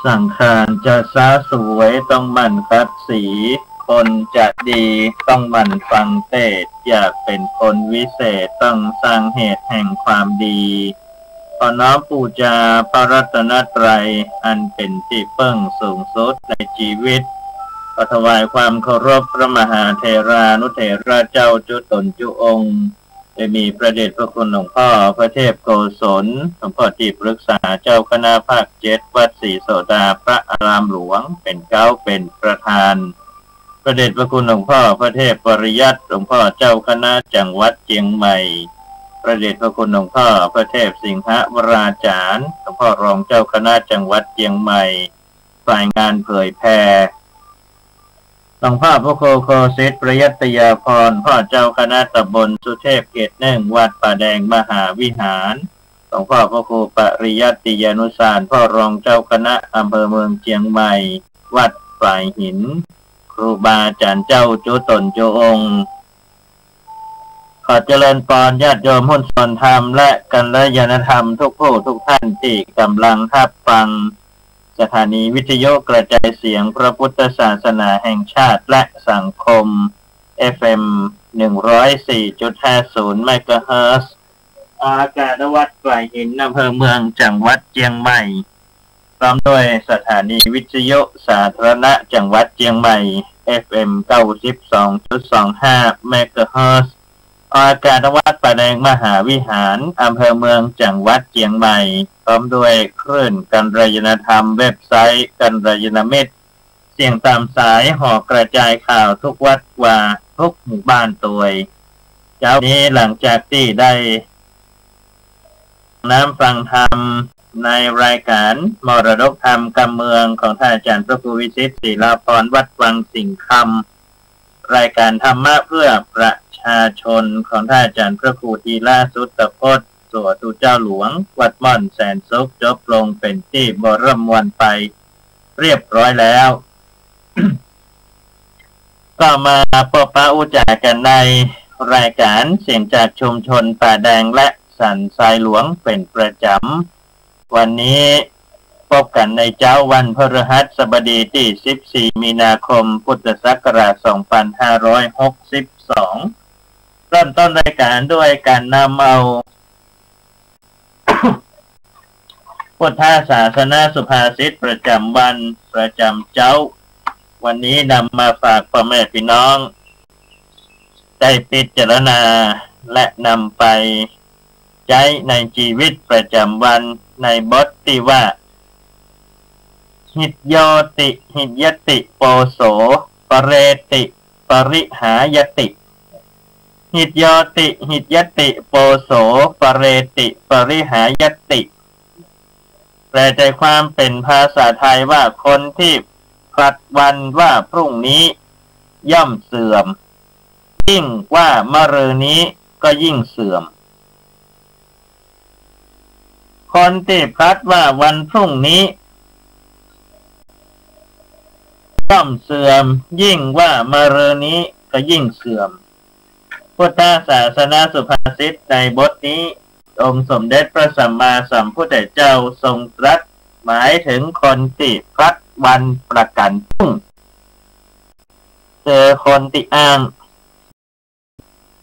สังขารจะสาสวยต้องหมั่นคัดสีคนจะดีต้องหมั่นฟังเทศน์อยากเป็นคนวิเศษต้องสร้างเหตุแห่งความดีขอน้อมบูชาพระรัตนตรัยอันเป็นที่พึ่งสูงสุดในชีวิตขอถวายความเคารพพระมหาเถรานุเถระเจ้าจุตนจุองค์ได้มีพระเดชพระคุณหลวงพ่อพระเทพโกศลหลวงพ่อที่ปรึกษาเจ้าคณะภาค7วัดศรีโสดาพระอารามหลวงเป็นเก้าเป็นประธานพระเดชพระคุณหลวงพ่อพระเทพปริยัติหลวงพ่อเจ้าคณะจังหวัดเชียงใหม่พระเดชพระคุณหลวงพ่อพระเทพสิงหวราจารย์หลวงพ่อรองเจ้าคณะจังหวัดเชียงใหม่ฝ่ายงานเผยแผ่หลวงพ่อพระโคสิทธิ์ประยัตยาพรพ่อเจ้าคณะตำบลสุเทพเกตเนื่องวัดป่าแดงมหาวิหารหลวงพ่อพระครูปริยัติยานุสารพ่อรองเจ้าคณะอำเภอเมืองเชียงใหม่วัดฝ่ายหินครูบาอาจารย์เจ้าจุตนจุองค์ขอเจริญพรญาติโยมหุ้นส่วนธรรมและกัลยาณธรรมทุกผู้ทุกท่านที่กำลังรับฟังสถานีวิทยุกระจายเสียงพระพุทธศาสนาแห่งชาติและสังคม FM 104.50 เมกะเฮิรตซ์อากาศวัดฝ่ายหินอำเภอเมืองจังหวัดเชียงใหม่พร้อมด้วยสถานีวิทยุสาธารณะจังหวัดเชียงใหม่ FM 92.25 เมกะเฮิรตซ์อากาศวัดป่าแดงมหาวิหารอำเภอเมืองจังหวัดเชียงใหม่พร้อมด้วยคลื่นกัลยาณธรรมเว็บไซต์กัลยาณมิตรเสียงตามสายห่อกระจายข่าวทุกวัดว่าทุกหมู่บ้านตัวเช้านี้หลังจากที่ได้น้ำฟังธรรมในรายการมรดกธรรมกำเมืองของท่านอาจารย์พระครูวิชิตศิลาภรณ์วัดวังสิงห์คำรายการธรรมะเพื่อประชาชนของท่านอาจารย์พระครูธีระสุตพจน์สัวตุเจ้าหลวงวัดม่อนแสนสุขจบลงเป็นที่บรมวันไปเรียบร้อยแล้ว ก็มาพบปะอุจากันในรายการเสียงจากชุมชนป่าแดงและสันทรายหลวงเป็นประจำวันนี้พบกันในเช้าวันพฤหัสบดีที่14มีนาคมพุทธศักราช2562เริ่มต้นรายการด้วยการนำเอา พุทธศาสนาสุภาษิตประจำวันประจำเจ้าวันนี้นำมาฝากพ่อแม่พี่น้องได้พิจารณาและนำไปใช้ในชีวิตประจำวันในบทที่ว่าหิตโยติหิตยติโปโสปเรติปริหายติหิตโยติหิตยติโปโสปเรติปริหายติแปลใจความเป็นภาษาไทยว่าคนที่ผลัดวันว่าพรุ่งนี้ย่อมเสื่อมยิ่งว่ามะรืนนี้ก็ยิ่งเสื่อมคนที่พลัดว่าวันพรุ่งนี้ย่อมเสื่อมยิ่งว่ามะรืนนี้ก็ยิ่งเสื่อมพุทธศาสนาสุภาษิตในบทนี้องค์สมเด็จพระสัมมาสัมพุทธเจ้าทรงตรัสหมายถึงคนที่พลัดวันประกันพรุ่งเจอคนที่อ้าง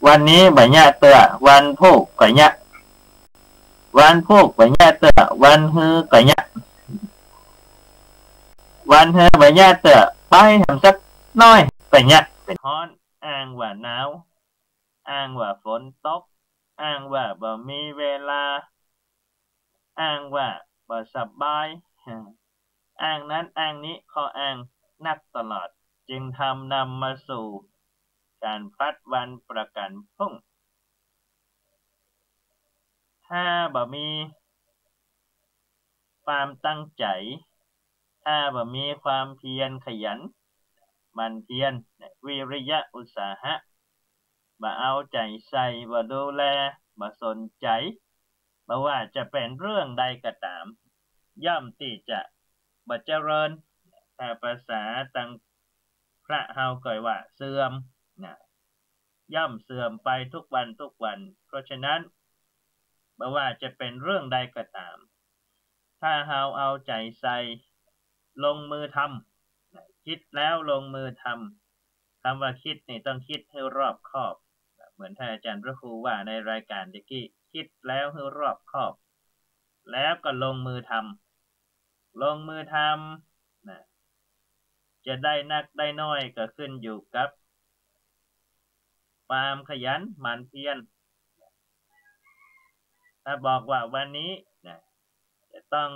วันนี้บ่ยะเตอวันพุกก็ยะวันพุกบ่ยะเตอวันฮือก็ยะวันฮือบ่ยะเตอไปทำสักน้อยไปยะเป็นฮ้อนอ้างว่าหนาวอ้างว่าฝนตกอ้างว่าบ่มีเวลาอ้างว่าบ่สบายอ้างนั้นอ้างนี้ข้ออ้างนักตลอดจึงนำมาสู่การพลัดวันประกันพรุ่งถ้าบ่มีความตั้งใจถ้าบ่มีความเพียรขยันมันเพียรวิริยะอุตสาหะบ่เอาใจใส่บ่ดูแลบ่สนใจบ่ว่าจะเป็นเรื่องใดก็ตามย่อมที่จะบ่เจริญถ้าภาษาตังพระเฮาก็ว่าเสื่อมย่อมเสื่อมไปทุกวันทุกวันเพราะฉะนั้นไม่ว่าจะเป็นเรื่องใดก็ตามถ้าเฮาเอาใจใส่ ลงมือทำคิดแล้วลงมือทำคำว่าคิดนี่ต้องคิดให้รอบคอบเหมือนท่านอาจารย์พระครูว่าในรายการเมื่อกี้คิดแล้วให้รอบคอบแล้วก็ลงมือทำลงมือทำนะจะได้นักได้น้อยก็ขึ้นอยู่กับความขยันหมั่นเพียรถ้าบอกว่าวันนี้นะจะต้อง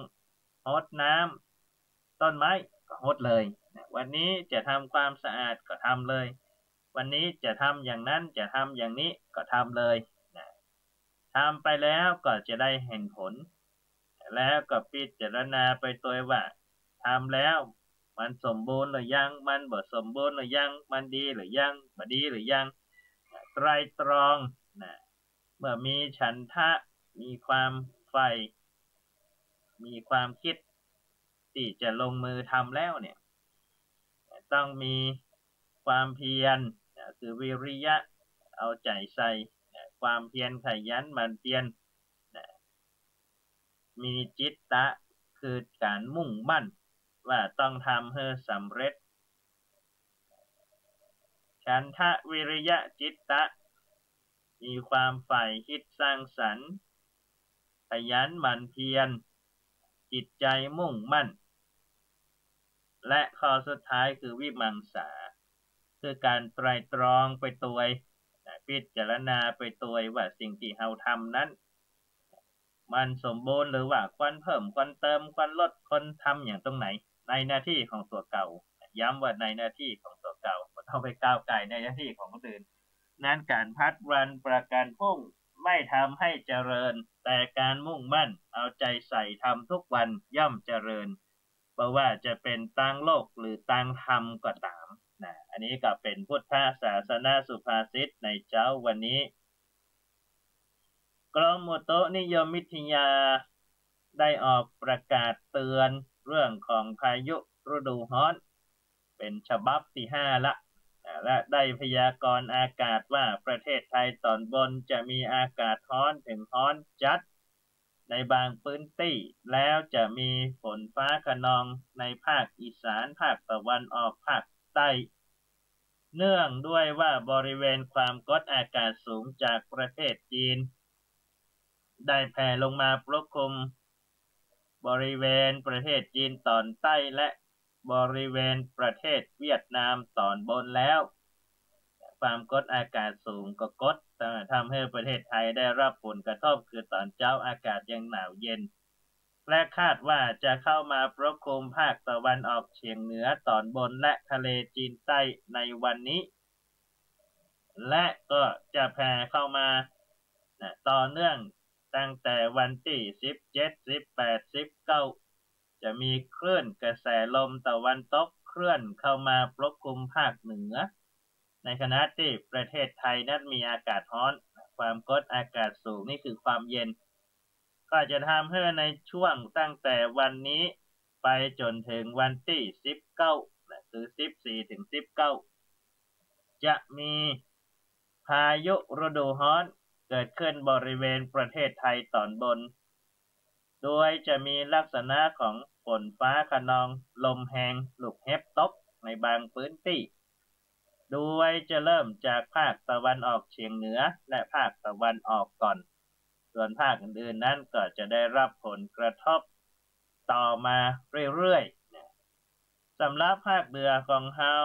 รดน้ำต้นไม้ก็รดเลยนะวันนี้จะทำความสะอาดก็ทำเลยวันนี้จะทำอย่างนั้นจะทำอย่างนี้ก็ทำเลยนะทำไปแล้วก็จะได้เห็นผลแล้วก็พิจารณาไปตัวว่าทำแล้วมันสมบูรณ์หรือยังมันบ่สมบูรณ์หรือยังมันดีหรือยังบ่ดีหรือยังไตรตรองนะเมื่อมีฉันทะมีความใฝ่มีความคิดที่จะลงมือทำแล้วเนี่ยต้องมีความเพียรคือวิริยะเอาใจใส่ความเพียรขยันหมั่นเพียรมีจิตตะคือการมุ่งมั่นว่าต้องทำให้สำเร็จฉันทะวิริยะจิตตะมีความใฝ่คิดสร้างสรรค์ขยันหมั่นเพียรจิตใจมุ่งมั่นและข้อสุดท้ายคือวิมังสาคือการไตร่ตรองไปตัวพิจารณาไปตัวว่าสิ่งที่เราทำนั้นมันสมบูรณ์หรือว่าควรเพิ่มควรเติมควรลดควรทำอย่างตรงไหนในหน้าที่ของตัวเก่าย้ำว่าในหน้าที่ของตัวเก่าไม่ต้องไปก้าวไก่ในหน้าที่ของคนอื่นนั้นการพัดวันประกันพรุ่งไม่ทำให้เจริญแต่การมุ่งมั่นเอาใจใส่ทำทุกวันย่อมเจริญเพราะว่าจะเป็นตั้งโลกหรือตั้งธรรมก็ตามนะอันนี้ก็เป็นพุทธศาสนาสุภาษิตในเจ้าวันนี้กรมอุตุนิยมวิทยาได้ออกประกาศเตือนเรื่องของพายุฤดูร้อนเป็นฉบับที่5ละและได้พยากรณ์อากาศว่าประเทศไทยตอนบนจะมีอากาศร้อนถึงร้อนจัดในบางพื้นที่แล้วจะมีฝนฟ้าคะนองในภาคอีสานภาคตะวันออกภาคใต้เนื่องด้วยว่าบริเวณความกดอากาศสูงจากประเทศจีนได้แผ่ลงมาปกคลุมบริเวณประเทศจีนตอนใต้และบริเวณประเทศเวียดนามตอนบนแล้วความกดอากาศสูงก็กดทำให้ประเทศไทยได้รับผลกระทบคือตอนเช้าอากาศยังหนาวเย็นและคาดว่าจะเข้ามาปกคลุมภาคตะวันออกเฉียงเหนือตอนบนและทะเลจีนใต้ในวันนี้และก็จะแผ่เข้ามาต่อเนื่องตั้งแต่วันที่17 18 19จะมีคลื่นกระแสลมตะวันตกเคลื่อนเข้ามาปกคลุมภาคเหนือในขณะที่ประเทศไทยนั้นมีอากาศร้อนความกดอากาศสูงนี่คือความเย็นก็จะทำให้ในช่วงตั้งแต่วันนี้ไปจนถึงวันที่19คือ14ถึง19จะมีพายุฤดูร้อนเกิดขึ้นบริเวณประเทศไทยตอนบนโดยจะมีลักษณะของฝนฟ้าคะนองลมแหงลูกเห็บตกในบางพื้นที่โดยจะเริ่มจากภาคตะวันออกเฉียงเหนือและภาคตะวันออกก่อนส่วนภาคอื่นๆนั้นก็จะได้รับผลกระทบต่อมาเรื่อยๆสำหรับภาคเหนือของเฮา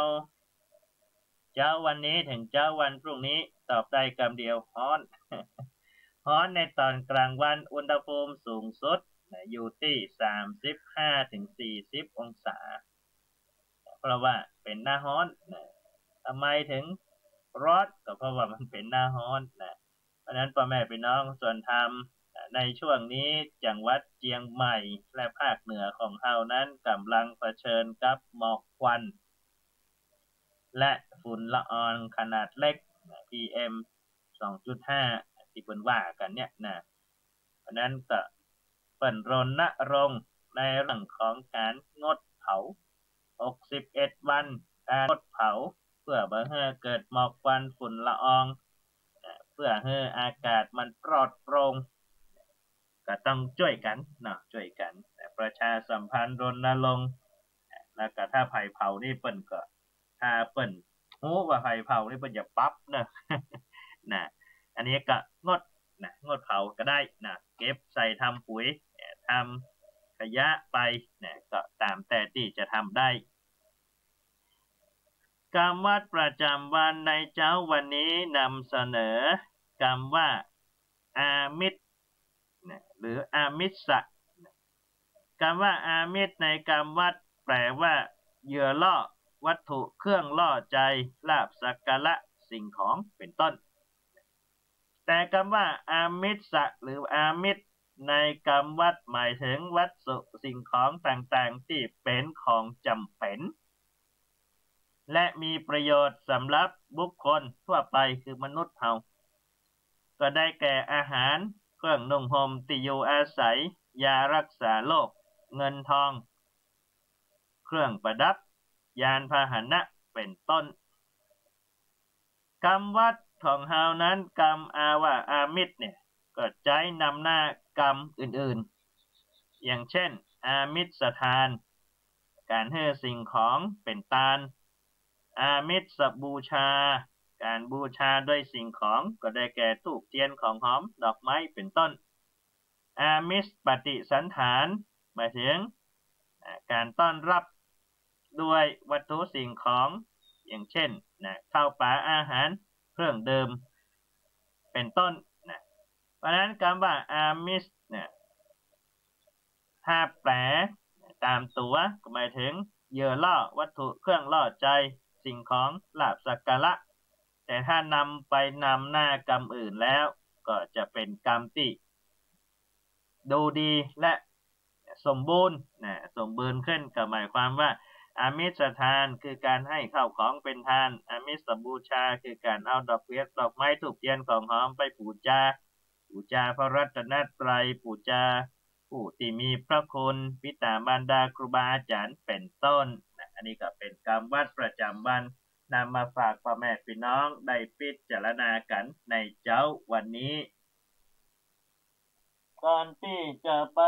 เจ้าวันนี้ถึงเจ้าวันพรุ่งนี้ตอบได้คำเดียวฮ้อน ฮ้อนในตอนกลางวันอุณหภูมิสูงสุดอยู่ที่35ถึง40องศาเพราะว่าเป็นหน้าฮ้อนทำไมถึงร้อนก็เพราะว่ามันเป็นหน้าฮ้อนเพราะนั้นพ่อแม่พี่น้องส่วนธรรมในช่วงนี้จังหวัดเชียงใหม่และภาคเหนือของเฮานั้นกำลังเผชิญกับหมอกควันและฝุ่นละอองขนาดเล็ก PM 2.5 ที่เพิ่นว่ากันเนี่ยเพราะนั้นก็เปิ้นรณรงค์ในเรื่องของการงดเผา61วันการงดเผาเพื่อบ่ให้เกิดหมอกควันฝุ่นละอองเพื่อให้อากาศมันปลอดโปร่งก็ต้องช่วยกันช่วยกันประชาสัมพันธ์รณรงค์ แล้วก็ถ้าไผ่เผานี่เปิ้นก็ถ้าเปิ้นว่าไผ่เผานี่เปิ้นอย่าปั๊บเนอะ นะอันนี้ก็งดงดเผาก็ได้นะเก็บใส่ทำปุ๋ยทำขยะไปนะก็ตามแต่ที่จะทำได้กรรมวัดประจำวันในเจ้าวันนี้นำเสนอกรรมว่าอามิตรหรืออามิสะคำว่าอามิตรในกรรมวัดแปลว่าเหยื่อล่อวัตถุเครื่องล่อใจลาภสักการะสิ่งของเป็นต้นแต่คำว่าอามิสะหรืออามิตรในกรรมวัดหมายถึงวัตถุสิ่งของต่างๆที่เป็นของจำเป็นและมีประโยชน์สำหรับบุคคลทั่วไปคือมนุษย์เฮาก็ได้แก่อาหารเครื่องนุ่งห่มที่อยู่อาศัยยารักษาโรคเงินทองเครื่องประดับยานพาหนะเป็นต้นกรรมวัดของเฮานั้นกรรมว่าอามิตรเนี่ยก็ใจนำหน้ากรรมอื่นๆอย่างเช่นอามิตรสถานการให้สิ่งของเป็นทานอามิตรบูชาการบูชาด้วยสิ่งของก็ได้แก่ธูปเทียนของหอมดอกไม้เป็นต้นอามิสปฏิสันฐานหมายถึงการต้อนรับด้วยวัตถุสิ่งของอย่างเช่นข้าวปลาอาหารเครื่องดื่มเป็นต้นเพราะนั้นคำว่าอามิสถ้าแปลตามตัวก็หมายถึงเหยื่อล่อวัตถุเครื่องล่อใจสิ่งของลาภสักการะแต่ถ้านำไปนำหน้ากรรมอื่นแล้วก็จะเป็นกรรมที่ดูดีและสมบูรณ์สมบูรณ์ขึ้นก็หมายความว่าอามิสทานคือการให้ข้าวของเป็นทานอามิสบูชาคือการเอาดอกไม้ธูปเทียนของหอมไปบูชาพระรัตนตรัยบูชาผู้ที่มีพระคุณบิดามารดาครูบาอาจารย์เป็นต้นอันนี้ก็เป็นกรรมวัดประจำวันนำมาฝากพ่อแม่พี่น้องได้พิจารณากันในเจ้าวันนี้ก่อนที่จะไป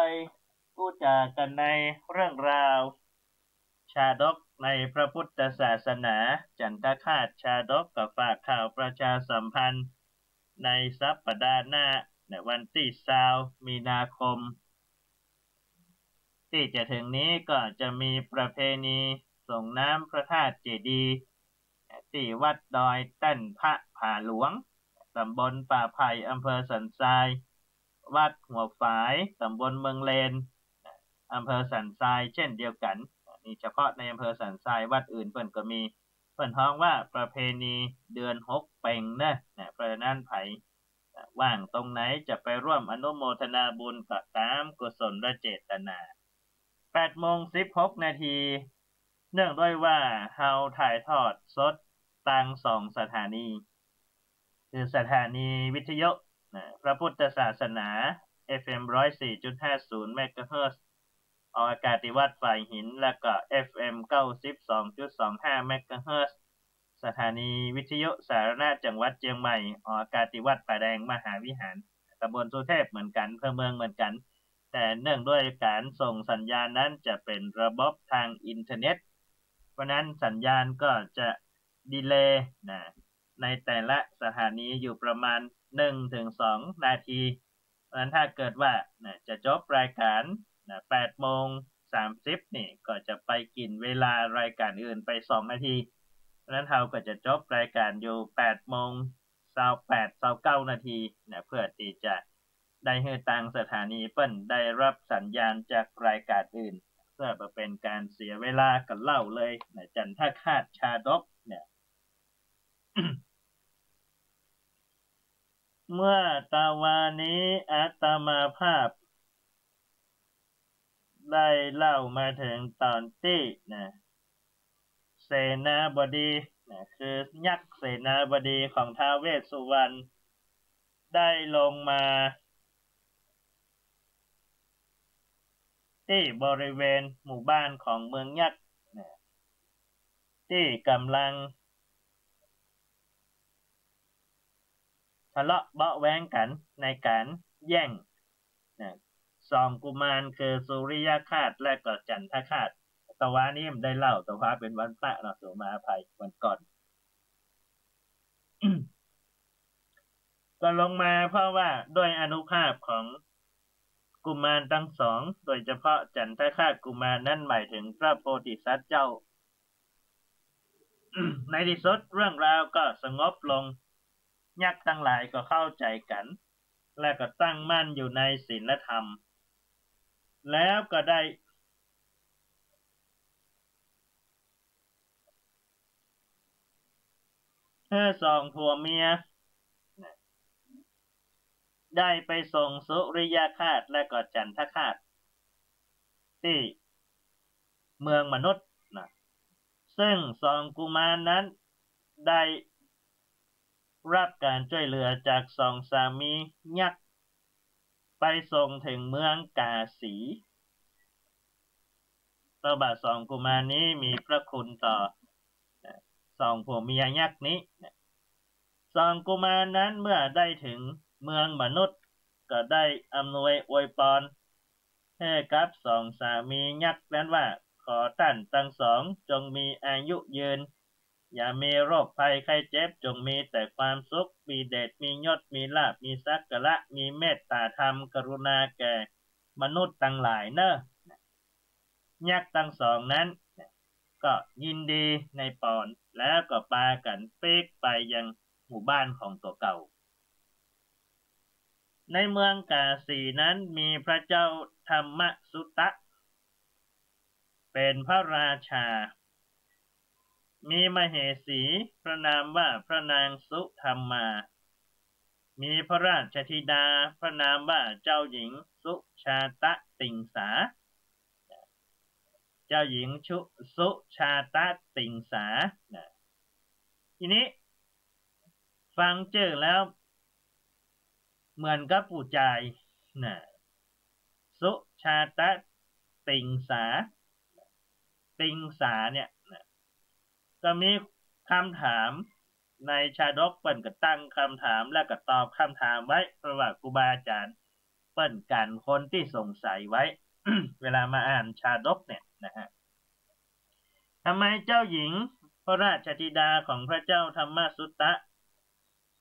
พูดจากันในเรื่องราวชาดกในพระพุทธศาสนาจันทคาตชาดกกับฝากข่าวประชาสัมพันธ์ในสัปดาห์หน้าในวันที่20 มีนาคมที่จะถึงนี้ก็จะมีประเพณีส่งน้ำพระธาตุเจดีย์ที่วัดดอยเต้นพระผาหลวงตำบลป่าไผ่อำเภอสันทรายวัดหัวฝายตำบลเมืองเลนอำเภอสันทรายเช่นเดียวกันนี่เฉพาะในอำเภอสันทรายวัดอื่นเพิ่นก็มีเพิ่นฮ้องว่าประเพณีเดือน6เป่งนะเพราะฉะนั้นไผว่างตรงไหนจะไปร่วมอนุโมทนาบุญก็ตามกุศลเจตนา8:16 นาทีเนื่องด้วยว่าเฮาถ่ายทอดสดตั้ง2สถานีคือสถานีวิทยุพระพุทธศาสนา FM 104.50 เมกะเฮิรตซ์ออกอากาศที่วัดฝ่ายหินและก็ FM 92.25 เมกะเฮิรตซ์สถานีวิทยุสาธารณะจังหวัดเชียงใหม่ออกอากาศที่วัดป่าแดงมหาวิหารตำบลสุเทพเหมือนกันอำเภอเมืองเหมือนกันแต่เนื่องด้วยการส่งสัญญาณนั้นจะเป็นระบบทางอินเทอร์เน็ตเพราะนั้นสัญญาณก็จะดีเลย์ในแต่ละสถานีอยู่ประมาณ 1-2 นาทีเพราะนั้นถ้าเกิดว่าจะจบรายการ8:30 นี่ก็จะไปกินเวลารายการอื่นไป2นาทีเพราะนั้นเราก็จะจบรายการอยู่8:28-29 นาทีเพื่อที่จะได้ให้ทางสถานีเปิ้นได้รับสัญญาณจากรายการอื่นเพื่อเป็นการเสียเวลากันเล่าเลยจันทคาตชาดกเนี่ย เมื่อตะวันนี้อาตมาภาพได้เล่ามาถึงตอนที่เสนาบดีคือยักษ์เสนาบดีของท้าวเวสสุวรรณได้ลงมาที่บริเวณหมู่บ้านของเมืองยักษ์ที่กำลังทะเลาะเบาะแว้งกันในการแย่ง2กุมารคือสุริยคาตและก็จันทคาต ตะวานี้มันได้เล่าแต่ว่าเป็นวันพระเนาะสุมาอภัยวันก่อน ก็ลงมาเพราะว่าด้วยอานุภาพของกุมารทั้งสองโดยเฉพาะจันทคาตกุมารนั่นหมายถึงพระโพธิสัตว์เจ้า ในที่สุดเรื่องราวก็สงบลงยักษ์ทั้งหลายก็เข้าใจกัน และก็ตั้งมั่นอยู่ในศีลธรรม แล้วก็ได้สองผัวเมียได้ไปส่งสุริยคาตและก็จันทคาตที่เมืองมนุษย์นะซึ่งสองกุมารนั้นได้รับการช่วยเหลือจากสองสามียักษ์ไปส่งถึงเมืองกาสีพระบาทสองกุมารนี้มีพระคุณต่อสองผัวเมียยักษ์นี้สองกุมารนั้นเมื่อได้ถึงเมืองมนุษย์ก็ได้อำนวยอวยพรให้กับสองสามียักษ์นั้นว่าขอท่านทั้งสองจงมีอายุยืนอย่ามีโรคภัยไข้เจ็บจงมีแต่ความสุขมีเดชมียศมีลาภมีสักการะมีเมตตาธรรมกรุณาแก่มนุษย์ทั้งหลายเนอะยักษ์ทั้งสองนั้นก็ยินดีในปอนแล้วก็พากันปีกไปยังหมู่บ้านของตัวเก่าในเมืองกาสีนั้นมีพระเจ้าธรรมสุตะเป็นพระราชามีมเหสีพระนามว่าพระนางสุธรรมามีพระราชธิดาพระนามว่าเจ้าหญิงสุชาตะติงสาเจ้าหญิงสุชาตะติงสาทีนี้ฟังชื่อแล้วเหมือนกับผู้ชายสุชาตะติงสาติงสาเนี่ยก็มีคำถามในชาดกเปิ้นก็ตั้งคำถามและก็ตอบคำถามไว้เพราะว่าครูบาอาจารย์เปิ้นกันคนที่สงสัยไว้ เวลามาอ่านชาดกเนี่ยนะฮะทำไมเจ้าหญิงพระราชธิดาของพระเจ้าธรรมสุตตะ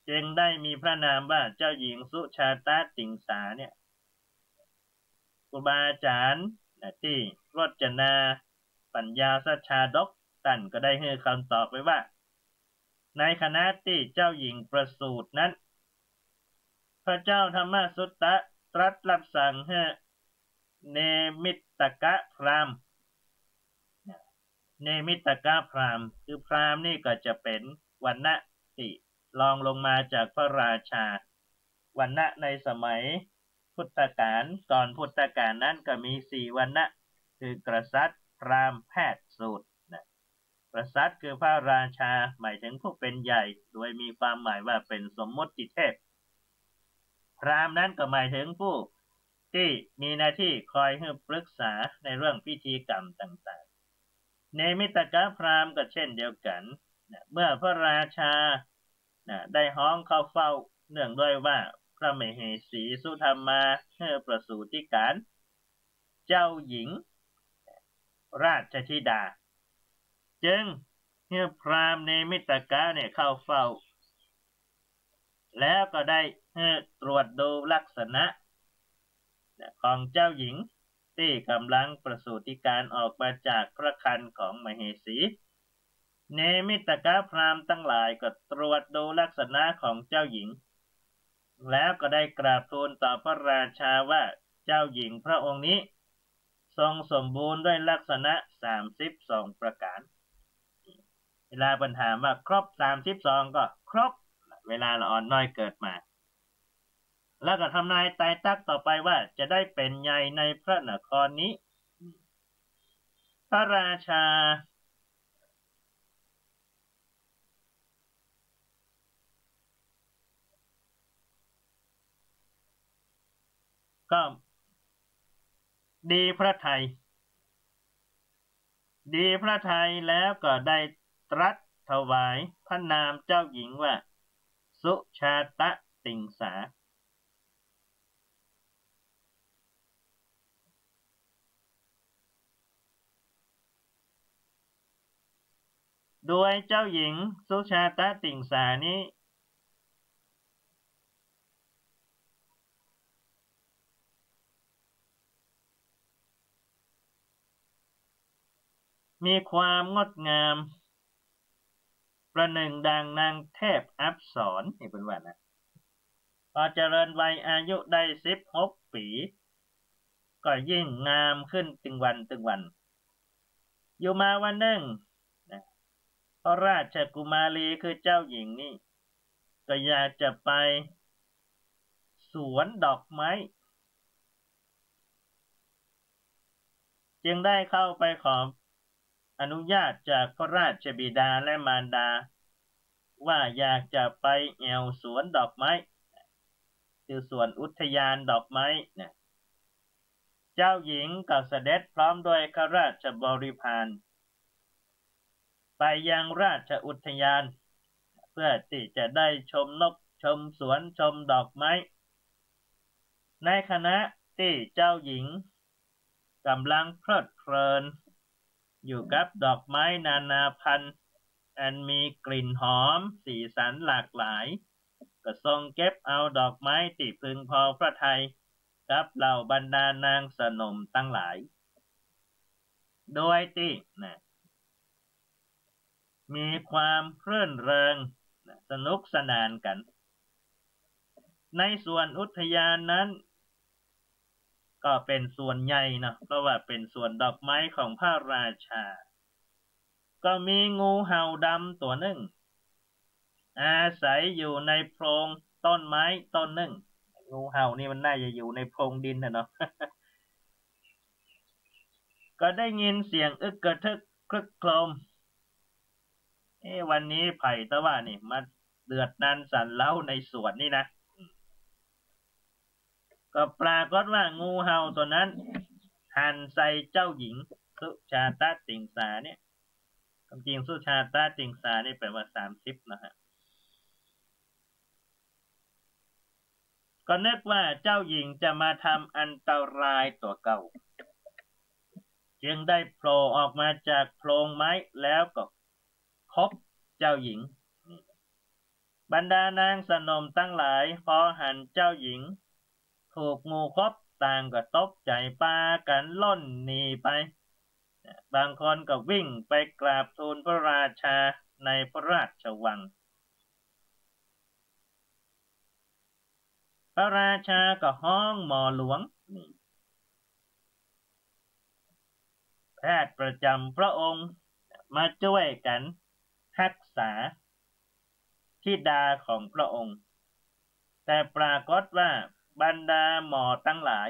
จึงได้มีพระนามว่าเจ้าหญิงสุชาตะติงสาเนี่ยครูบาอาจารย์ที่รจนาปัญญาสัชชาดกท่านก็ได้ให้คำตอบไว้ว่าในขณะที่เจ้าหญิงประสูตินั้นพระเจ้าธรรมสุตตะตรัสรับสั่งให้เนมิตกะพราหมณ์เนมิตกะพราหมณ์คือพราหมณ์นี่ก็จะเป็นวรรณะที่รองลงมาจากพระราชาวรรณะในสมัยพุทธกาลก่อนพุทธกาลนั้นก็มี4วรรณะคือกษัตริย์พราหมณ์แพทย์สูตรกษัตริย์คือพระราชาหมายถึงผู้เป็นใหญ่โดยมีความหมายว่าเป็นสมมติเทพพราหมณ์นั้นก็หมายถึงผู้ที่มีหน้าที่คอยให้ปรึกษาในเรื่องพิธีกรรมต่างๆเนมิตกะพราหมณ์ก็เช่นเดียวกันเมื่อพระราชาได้ฮ้องเข้าเฝ้าเนื่องด้วยว่าพระมเหสีสุธรรมาให้ประสูติการเจ้าหญิงราชธิดาจึงให้พราหมณ์เนมิตกะเนี่ยเข้าเฝ้าแล้วก็ได้ตรวจดูลักษณะของเจ้าหญิงที่กำลังประสูติการออกมาจากพระครรภ์ของมเหสีเนมิตกะพราหมณ์ทั้งหลายก็ตรวจดูลักษณะของเจ้าหญิงแล้วก็ได้กราบทูลต่อพระราชาว่าเจ้าหญิงพระองค์นี้ทรงสมบูรณ์ด้วยลักษณะ32ประการเวลาปัญหาว่าครบ32ก็ครบเวลาละอ่อนน้อยเกิดมาแล้วก็ทำนายตายตักต่อไปว่าจะได้เป็นใหญ่ในพระนครนี้พระราชาก็ดีพระทัยแล้วก็ได้ตรัสถวายพระนามเจ้าหญิงว่าสุชาตะติงสา โดยเจ้าหญิงสุชาตาติ่งสานี้มีความงดงามประหนึ่งดังนางเทพอัปสรนี่เป็นว่านะพอเจริญวัยอายุได้16 ปีก็ยิ่งงามขึ้นตึงวันอยู่มาวันหนึ่งนะพระราชกุมารีคือเจ้าหญิงนี่ก็อยากจะไปสวนดอกไม้จึงได้เข้าไปขออนุญาตจากพระราชบิดาและมารดาว่าอยากจะไปแอวสวนดอกไม้คือสวนอุทยานดอกไม้เนี่ยเจ้าหญิงก็เสด็จพร้อมด้วยข้าราชบริพารไปยังราชอุทยานเพื่อที่จะได้ชมนกชมสวนชมดอกไม้ในขณะที่เจ้าหญิงกำลังเพลิดเพลินอยู่กับดอกไม้นานาพันธุ์อันมีกลิ่นหอมสีสันหลากหลายก็ทรงเก็บเอาดอกไม้ที่พึงพอพระทัยกับเหล่าบรรดานางสนมตั้งหลายโดยที่มีความเพลินเริงสนุกสนานกันในส่วนอุทยานนั้นก็เป็นส่วนใหญ่นะเพราะว่าเป็นส่วนดอกไม้ของพระราชาก็มีงูเห่าดำตัวหนึ่งอาศัยอยู่ในโพรงต้นไม้ต้นหนึ่งงูเห่านี่มันน่าจะอยู่ในโพรงดินนะเนาะ ก็ได้ยินเสียงอึกกระทึกครึกโครมวันนี้ไผ่ตะว่านี่มาเดือดนันสั่นเล้าในสวนนี่นะก็ปรากฏว่างูเห่าตัวนั้นหันใส่เจ้าหญิงสุชาตาติ่งสาเนี่ยความจริงสุชาตาติ่งสานี่แปลว่า30นะฮะก็นึกว่าเจ้าหญิงจะมาทำอันตรายตัวเก่าจึงได้โผล่ออกมาจากโพรงไม้แล้วก็คบเจ้าหญิงบรรดานางสนมตั้งหลายพอหันเจ้าหญิงถูกงูคบต่างก็ตกใจปากันล่นหนีไปบางคนก็วิ่งไปกราบทูลพระราชาในพระราชวังพระราชาก็ห้องหมอหลวงแพทย์ประจำพระองค์มาช่วยกันรักษาธิดาของพระองค์แต่ปรากฏว่าบรรดาหมอทั้งหลาย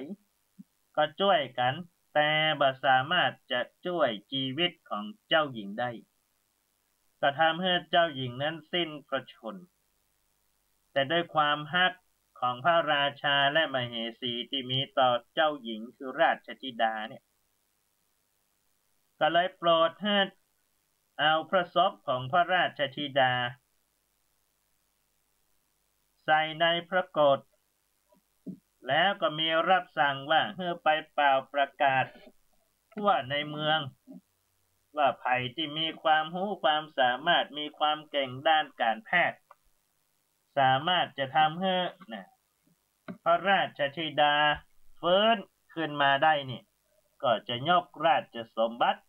ก็ช่วยกันแต่บ่สามารถจะช่วยชีวิตของเจ้าหญิงได้ก็ทำให้เจ้าหญิงนั้นสิ้นพระชนม์แต่ด้วยความฮักของพระราชาและมเหสีที่มีต่อเจ้าหญิงคือราชธิดาเนี่ยก็เลยโปรดให้เอาพระศพของพระราชธิดาใส่ในพระโกฐแล้วก็มีรับสั่งว่าให้ไปเป่าประกาศทั่วในเมืองว่าไผ่ที่มีความรู้ความสามารถมีความเก่งด้านการแพทย์สามารถจะทำให้พระราชธิดาฟื้นขึ้นมาได้นี่ก็จะยกราชสมบัติ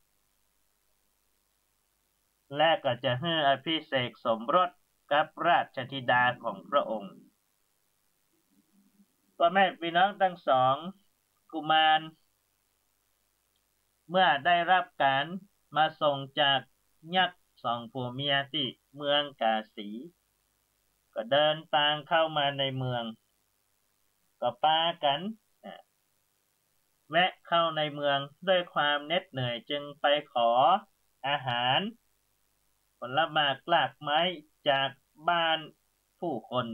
และก็จะให้อภิเษกสมรสกับราชธิดาของพระองค์พ่อแม่พี่น้องทั้งสองกุมารเมื่อได้รับการมาส่งจากยักษ์สองผัวเมียที่เมืองกาสีก็เดินทางเข้ามาในเมืองก็ปากันแวะเข้าในเมืองด้วยความเหน็ดเหนื่อยจึงไปขออาหารผลไม้กลากไม้จากบ้านผู้คน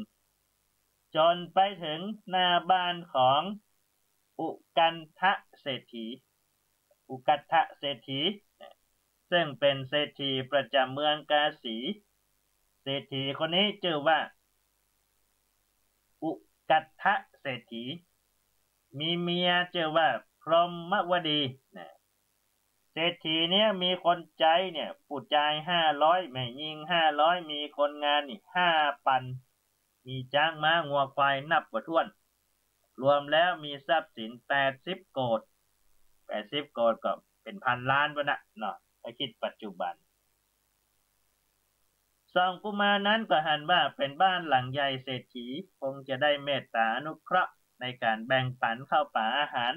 จนไปถึงหน้าบ้านของอุกันทะเศรษฐีซึ่งเป็นเศรษฐีประจำเมืองกาสีเศรษฐีคนนี้ชื่อว่าอุกัตถะเศรษฐีมีเมียชื่อว่าพรหมวดี เศรษฐีเนี่ยมีคนใจเนี่ยผู้จ่าย500แม่ยิง500มีคนงานนี่5,000มีจ้างม้างัวควายนับบ่ถ้วนรวมแล้วมีทรัพย์สิน80 โกฏ80 โกฏก็เป็นพันล้านบ่นะเนาะถ้าคิดปัจจุบันสองกุมารนั้นก็หันว่าเป็นบ้านหลังใหญ่เศรษฐีคงจะได้เมตตาอนุเคราะห์ในการแบ่งปันข้าวปลาอาหาร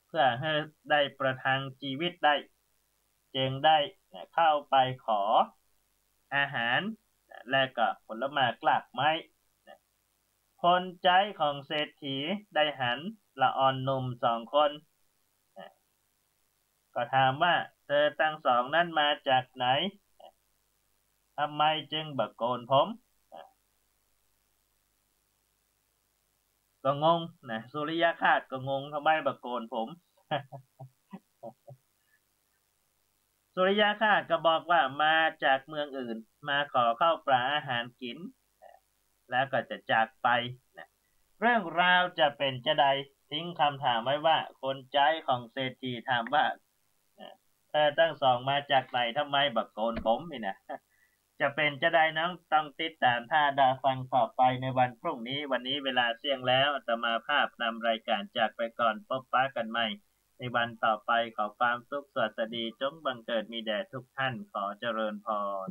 เพื่อให้ได้ประทังชีวิตได้จึงได้เข้าไปขออาหารและก็ผลไม้กลากไม้คนใจของเศรษฐีได้หันละอ่อนหนุ่ม2 คนก็ถามว่าเธอทั้งสองนั้นมาจากไหนทำไมจึงบักโกนผมก็งงนะสุริยคราสก็งงทำไมบักโกนผม สุริยคราสก็บอกว่ามาจากเมืองอื่นมาขอข้าวปลาอาหารกินแล้วก็จะจากไปนะเรื่องราวจะเป็นจะใดทิ้งคำถามไว้ว่าคนใจของเศรษฐีถามว่าเธอทั้งสองมาจากไหนทำไมบักโกนผมนี่นะจะเป็นจะได้น้องต้องติดตามถ้าดาฟังต่อไปในวันพรุ่งนี้วันนี้เวลาเสี่ยงแล้วอาตมาภาพนำรายการจากไปก่อนพบปะกันใหม่ในวันต่อไปขอความสุขสวัสดีจงบังเกิดมีแด่ทุกท่านขอเจริญพร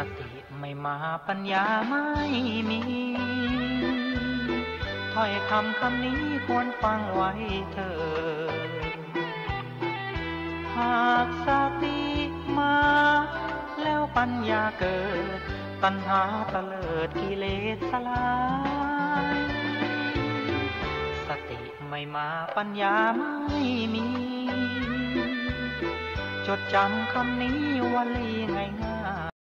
สติไม่มาปัญญาไม่มีถ้อยคำนี้ควรฟังไว้เถิดหากสติมาแล้วปัญญาเกิดตัณหาตะเลิดกิเลสสลายสติไม่มาปัญญาไม่มีจดจำคำนี้วลีง่าย